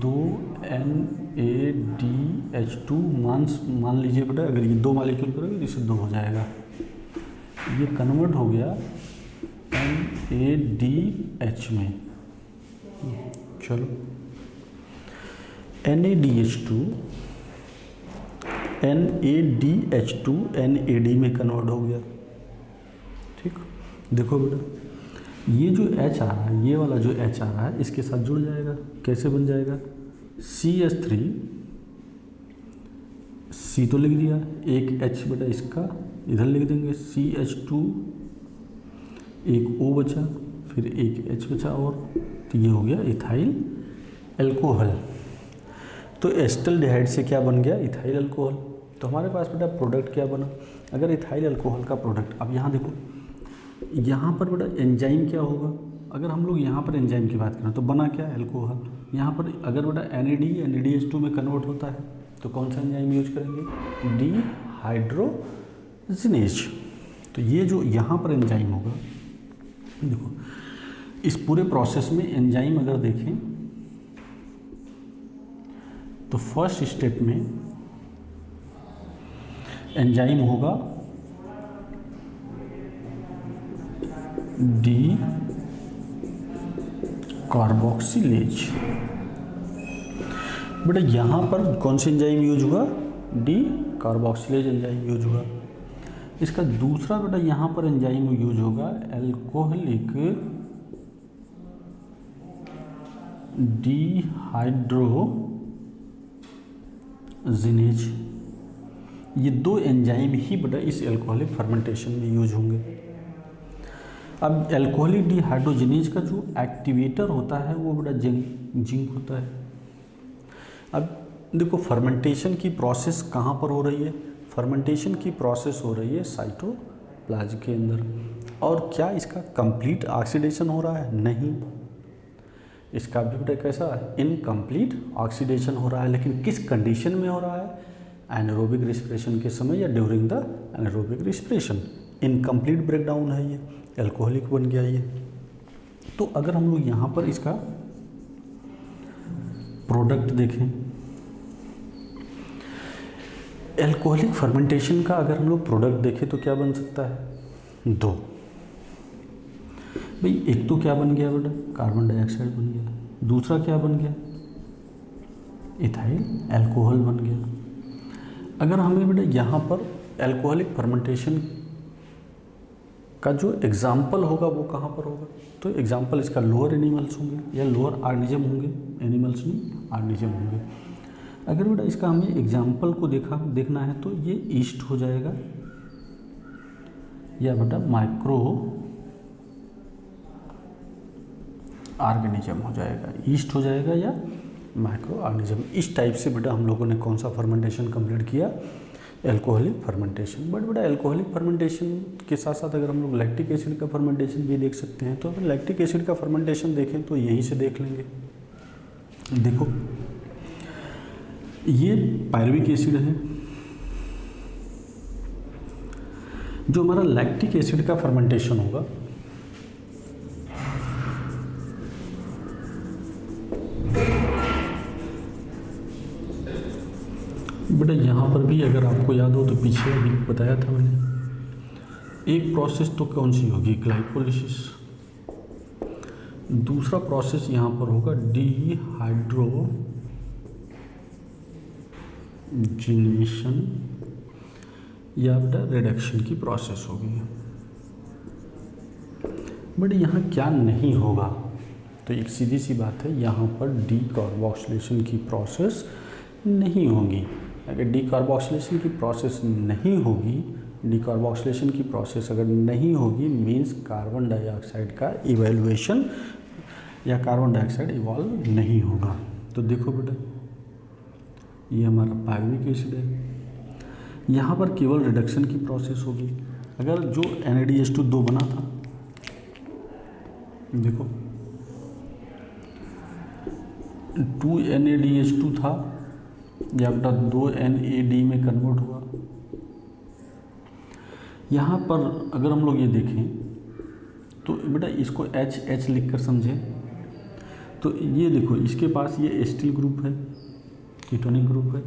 2 NADH2 मान लीजिए बेटा, अगर ये 2 मॉलिक्यूल करोगे तो इसे 2 हो जाएगा, ये कन्वर्ट हो गया NADH में। चलो NADH2 NAD में कन्वर्ट हो गया। ठीक, देखो बेटा ये जो H आ रहा है, ये वाला जो H आ रहा है इसके साथ जुड़ जाएगा। कैसे बन जाएगा? CH3, C तो लिख दिया, एक H बेटा इसका इधर लिख देंगे, CH2, एक O बचा, फिर एक H बचा, और तो ये हो गया इथाइल अल्कोहल। तो एस्टल्डिहाइड से क्या बन गया? Ethyl alcohol. तो हमारे पास बेटा प्रोडक्ट क्या बना? अगर इथाइल अल्कोहल का प्रोडक्ट, अब यहाँ देखो यहाँ पर बेटा एंजाइम क्या होगा, अगर हम लोग यहाँ पर एंजाइम की बात करें तो बना क्या, एल्कोहल। यहाँ पर अगर बेटा NADH2 में कन्वर्ट होता है तो कौन सा एंजाइम यूज करेंगे, डिहाइड्रोजिनेज। तो ये जो यहाँ पर एंजाइम होगा, देखो इस पूरे प्रोसेस में एंजाइम अगर देखें तो फर्स्ट स्टेप में एंजाइम होगा डी कार्बोक्सिलेज। बेटा यहाँ पर कौन सा एंजाइम यूज हुआ, डी कार्बोक्सिलेज एंजाइम यूज हुआ। इसका दूसरा बेटा यहाँ पर एंजाइम यूज होगा एल्कोहलिक डिहाइड्रोजिनेज। ये दो एंजाइम ही बेटा इस एल्कोहलिक फर्मेंटेशन में यूज होंगे। अब एल्कोहलिक डिहाइड्रोजिनेज का जो एक्टिवेटर होता है वो बेटा जिंक होता है। अब देखो फर्मेंटेशन की प्रोसेस कहाँ पर हो रही है, फर्मेंटेशन की प्रोसेस हो रही है साइटोप्लाज्म के अंदर। और क्या इसका कंप्लीट ऑक्सीडेशन हो रहा है, नहीं, इसका भी बेटा कैसा है, इनकम्प्लीट ऑक्सीडेशन हो रहा है। लेकिन किस कंडीशन में हो रहा है, एनारोबिक रिस्पिरेशन के समय या during the anaerobic respiration. Incomplete breakdown है, ये एल्कोहलिक बन गया ये। तो अगर हम लोग यहाँ पर इसका प्रोडक्ट देखें, एल्कोहलिक फर्मेंटेशन का अगर हम लोग प्रोडक्ट देखें तो क्या बन सकता है, दो। भाई एक तो क्या बन गया बेटा, कार्बन डाइऑक्साइड बन गया। दूसरा क्या बन गया, इथाइल अल्कोहल बन गया। अगर हमें बेटा यहाँ पर एल्कोहलिक फर्मेंटेशन का जो एग्जाम्पल होगा वो कहाँ पर होगा, तो एग्जाम्पल इसका लोअर एनिमल्स होंगे या लोअर ऑर्गेनिज्म होंगे, एनिमल्स नहीं ऑर्गेनिज्म होंगे। अगर बेटा इसका हमें एग्जाम्पल को देखना है तो ये ईस्ट हो जाएगा या बेटा माइक्रो ऑर्गेनिज्म हो जाएगा, ईस्ट हो जाएगा या माइक्रो ऑर्गेनिज्म। इस टाइप से बेटा हम लोगों ने कौन सा फर्मेंटेशन कंप्लीट किया, एल्कोहलिक फर्मेंटेशन। बट बेटा एल्कोहलिक फर्मेंटेशन के साथ साथ अगर हम लोग लैक्टिक एसिड का फर्मेंटेशन भी देख सकते हैं, तो अगर लैक्टिक एसिड का फर्मेंटेशन देखें तो यहीं से देख लेंगे। देखो ये पायरुविक एसिड है, जो हमारा लैक्टिक एसिड का फर्मेंटेशन होगा बेटा यहाँ पर भी अगर आपको याद हो तो पीछे अभी बताया था मैंने, एक प्रोसेस तो कौन सी होगी, ग्लाइकोलिसिस। दूसरा प्रोसेस यहाँ पर होगा डिहाइड्रोजिनेशन या बेटा रिडक्शन की प्रोसेस होगी। बट यहाँ क्या नहीं होगा, तो एक सीधी सी बात है, यहाँ पर डीकार्बोक्सिलेशन की प्रोसेस नहीं होगी। अगर डीकार्बोक्सिलेशन की प्रोसेस नहीं होगी, डीकार्बोक्सिलेशन की प्रोसेस अगर नहीं होगी मीन्स कार्बन डाइऑक्साइड का इवैल्यूएशन या कार्बन डाइऑक्साइड इवॉल्व नहीं होगा। तो देखो बेटा ये हमारा पायरुविक एसिड है, यहाँ पर केवल रिडक्शन की प्रोसेस होगी। अगर जो NADH2 बना था, देखो 2 NADH2 था या बेटा 2 NAD में कन्वर्ट हुआ। यहाँ पर अगर हम लोग ये देखें तो बेटा इसको H लिख कर समझें, तो ये देखो इसके पास ये एस्टिल ग्रुप है, कीटोनिक ग्रुप है,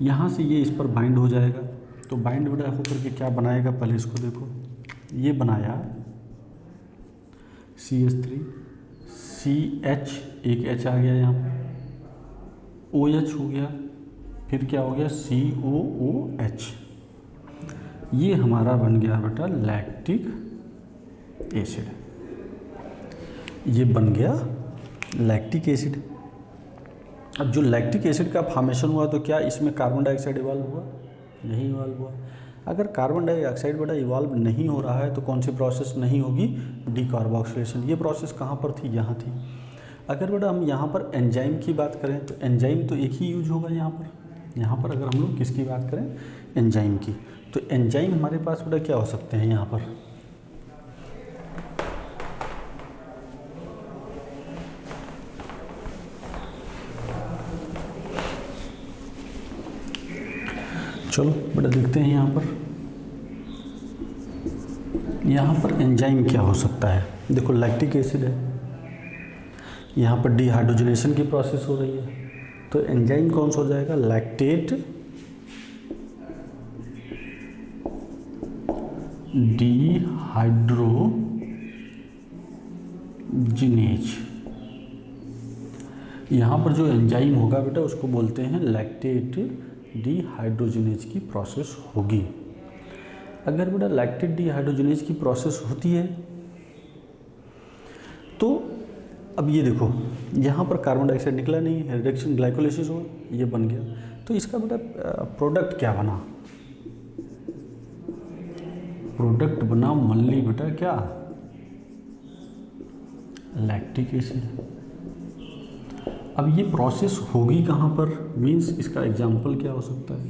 यहाँ से ये इस पर बाइंड हो जाएगा। तो बाइंड बेटा होकर के क्या बनाएगा, पहले इसको देखो, ये बनाया CH3 CH, एक H आ गया यहाँ पर, OH हो गया, फिर क्या हो गया COOH, ये हमारा बन गया बेटा लैक्टिक एसिड, ये बन गया लैक्टिक एसिड। अब जो लैक्टिक एसिड का फॉर्मेशन हुआ तो क्या इसमें कार्बन डाइऑक्साइड इवॉल्व हुआ, नहीं इवॉल्व हुआ। अगर कार्बन डाइऑक्साइड बेटा इवॉल्व नहीं हो रहा है तो कौन सी प्रोसेस नहीं होगी, डीकार्बोक्सिलेशन। ये प्रोसेस कहाँ पर थी, यहाँ थी। अगर बेटा हम यहाँ पर एंजाइम की बात करें तो एंजाइम तो एक ही यूज होगा यहाँ पर अगर हम लोग किसकी बात करें, एंजाइम की, तो एंजाइम हमारे पास बेटा क्या हो सकते हैं, यहाँ पर चलो बेटा देखते हैं यहाँ पर एंजाइम क्या हो सकता है। देखो लैक्टिक एसिड है, यहाँ पर डिहाइड्रोजनेशन की प्रोसेस हो रही है, तो एंजाइम कौन सा हो जाएगा, लैक्टेट डिहाइड्रोजिनेज। यहाँ पर जो एंजाइम होगा बेटा उसको बोलते हैं लैक्टेट डिहाइड्रोजिनेज की प्रोसेस होगी। अगर बेटा लैक्टेट डिहाइड्रोजिनेज की प्रोसेस होती है तो अब ये देखो यहाँ पर कार्बन डाइऑक्साइड निकला नहीं है, रिडक्शन ग्लाइकोलाइसिस हुआ, ये बन गया, तो इसका बेटा प्रोडक्ट क्या बना, प्रोडक्ट बना मनली बेटा क्या, लैक्टिक एसिड। अब ये प्रोसेस होगी कहाँ पर, मीन्स इसका एग्जाम्पल क्या हो सकता है,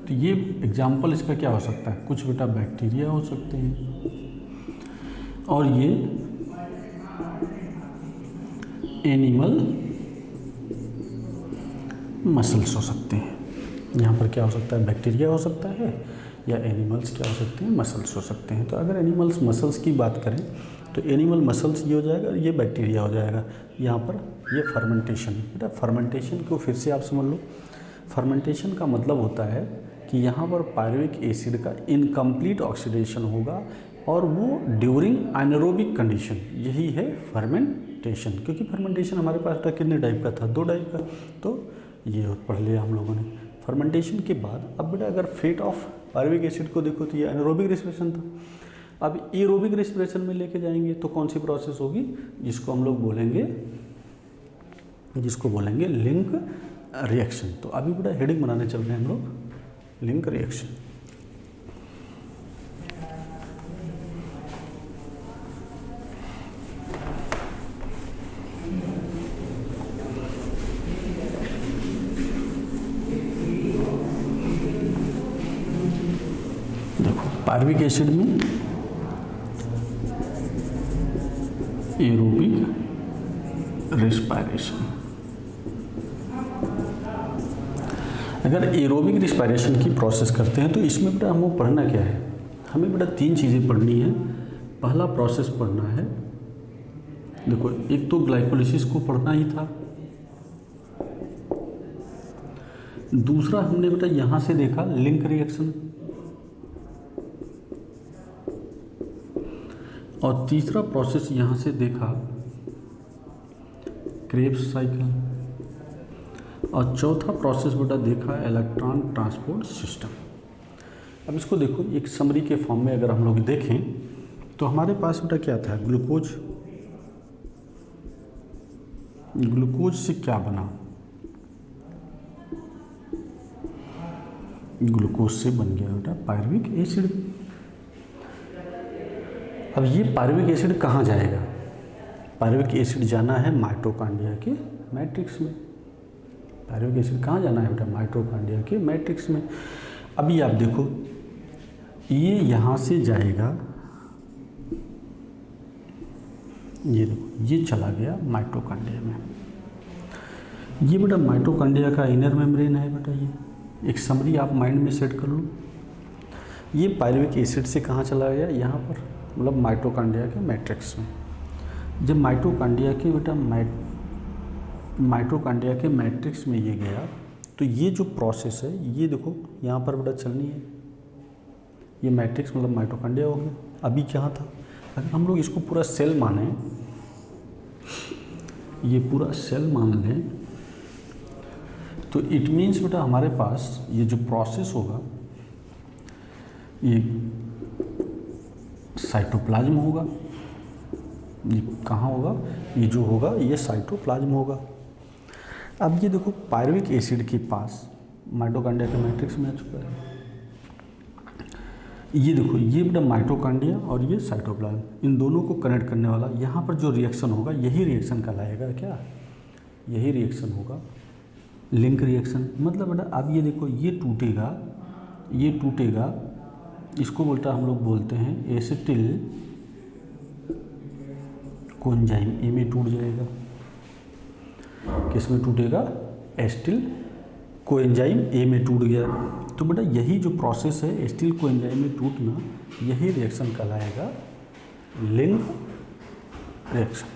तो ये एग्जाम्पल इसका क्या हो सकता है, कुछ बेटा बैक्टीरिया हो सकते हैं और ये एनिमल मसल्स हो सकते हैं। यहाँ पर क्या हो सकता है, बैक्टीरिया हो सकता है या एनिमल्स क्या हो सकते हैं, मसल्स हो सकते हैं। तो अगर एनिमल्स मसल्स की बात करें तो एनिमल मसल्स ये हो जाएगा और ये बैक्टीरिया हो जाएगा। यहाँ पर ये फर्मेंटेशन, बेटा फर्मेंटेशन को फिर से आप समझ लो, फर्मेंटेशन का मतलब होता है कि यहाँ पर पायरुविक एसिड का इनकम्प्लीट ऑक्सीडेशन होगा और वो ड्यूरिंग एनारोबिक कंडीशन, यही है फर्मेंटेशन। क्योंकि फर्मेंटेशन हमारे पास था कितने टाइप का था, 2 टाइप का, तो ये पढ़ लिया हम लोगों ने। फर्मेंटेशन के बाद अब बेटा अगर फेट ऑफ पायरुविक एसिड को देखो तो ये एनारोबिक रेस्पिरेशन था। अब एरोबिक रेस्पिरेशन में लेके जाएंगे तो कौन सी प्रोसेस होगी, जिसको हम लोग बोलेंगे लिंक रिएक्शन। तो अभी बेटा हेडिंग बनाने चल रहे हैं हम लोग, लिंक रिएक्शन। देखो पायरुविक एसिड में एरोबिक रेस्पिरेशन, अगर एरोबिक रेस्पिरेशन की प्रोसेस करते हैं तो इसमें बेटा हमको पढ़ना क्या है, हमें बेटा 3 चीज़ें पढ़नी है। पहला प्रोसेस पढ़ना है, देखो एक तो ग्लाइकोलाइसिस को पढ़ना ही था, दूसरा हमने बेटा यहाँ से देखा लिंक रिएक्शन, और तीसरा प्रोसेस यहाँ से देखा क्रेब्स साइकिल, और चौथा प्रोसेस बेटा देखा इलेक्ट्रॉन ट्रांसपोर्ट सिस्टम। अब इसको देखो एक समरी के फॉर्म में अगर हम लोग देखें तो हमारे पास बेटा क्या था, ग्लूकोज। ग्लूकोज से क्या बना, ग्लूकोज से बन गया बेटा पायरुविक एसिड। अब ये पायरुविक एसिड कहाँ जाएगा, पायरुविक एसिड जाना है माइटोकॉन्ड्रिया के मैट्रिक्स में। पायरुविक एसिड कहाँ जाना है बेटा, माइटोकॉन्ड्रिया के मैट्रिक्स में। अभी आप देखो ये यहाँ से जाएगा, ये देखो ये चला गया माइटोकॉन्ड्रिया में। ये बेटा माइटोकॉन्ड्रिया का इनर मेम्ब्रेन है बेटा, ये एक समरी आप माइंड में सेट कर लो। ये पायरुविक एसिड से कहाँ चला गया, यहाँ पर, मतलब माइटोकॉन्ड्रिया के मैट्रिक्स में। जब माइटोकॉन्ड्रिया के बेटा माइटोकॉन्ड्रिया के मैट्रिक्स में ये गया तो ये जो प्रोसेस है ये देखो यहाँ पर बेटा चलनी है। ये मैट्रिक्स मतलब माइटोकॉन्ड्रिया हो गया। अभी क्या था, अगर हम लोग इसको पूरा सेल माने, ये पूरा सेल मान लें तो इट मीन्स बेटा हमारे पास ये जो प्रोसेस होगा ये साइटोप्लाज्म होगा। ये कहाँ होगा, ये जो होगा ये साइटोप्लाज्म होगा। अब ये देखो पायरुविक एसिड के पास माइटोकॉन्ड्रिया के मैट्रिक्स में आ चुका है। ये देखो ये बेटा माइटोकॉन्ड्रिया और ये साइटोप्लाज्म, इन दोनों को कनेक्ट करने वाला यहाँ पर जो रिएक्शन होगा यही रिएक्शन कहलाएगा क्या, यही रिएक्शन होगा लिंक रिएक्शन। मतलब बेटा अब ये देखो ये टूटेगा, ये टूटेगा, इसको बेटा हम लोग बोलते हैं एसिटिल कोएंजाइम। ए में टूट जाएगा, किस में टूटेगा, एसिटिल कोएंजाइम ए में टूट गया। तो बेटा यही जो प्रोसेस है एसिटिल कोएंजाइम में टूटना, यही रिएक्शन कहलाएगा लिंक रिएक्शन।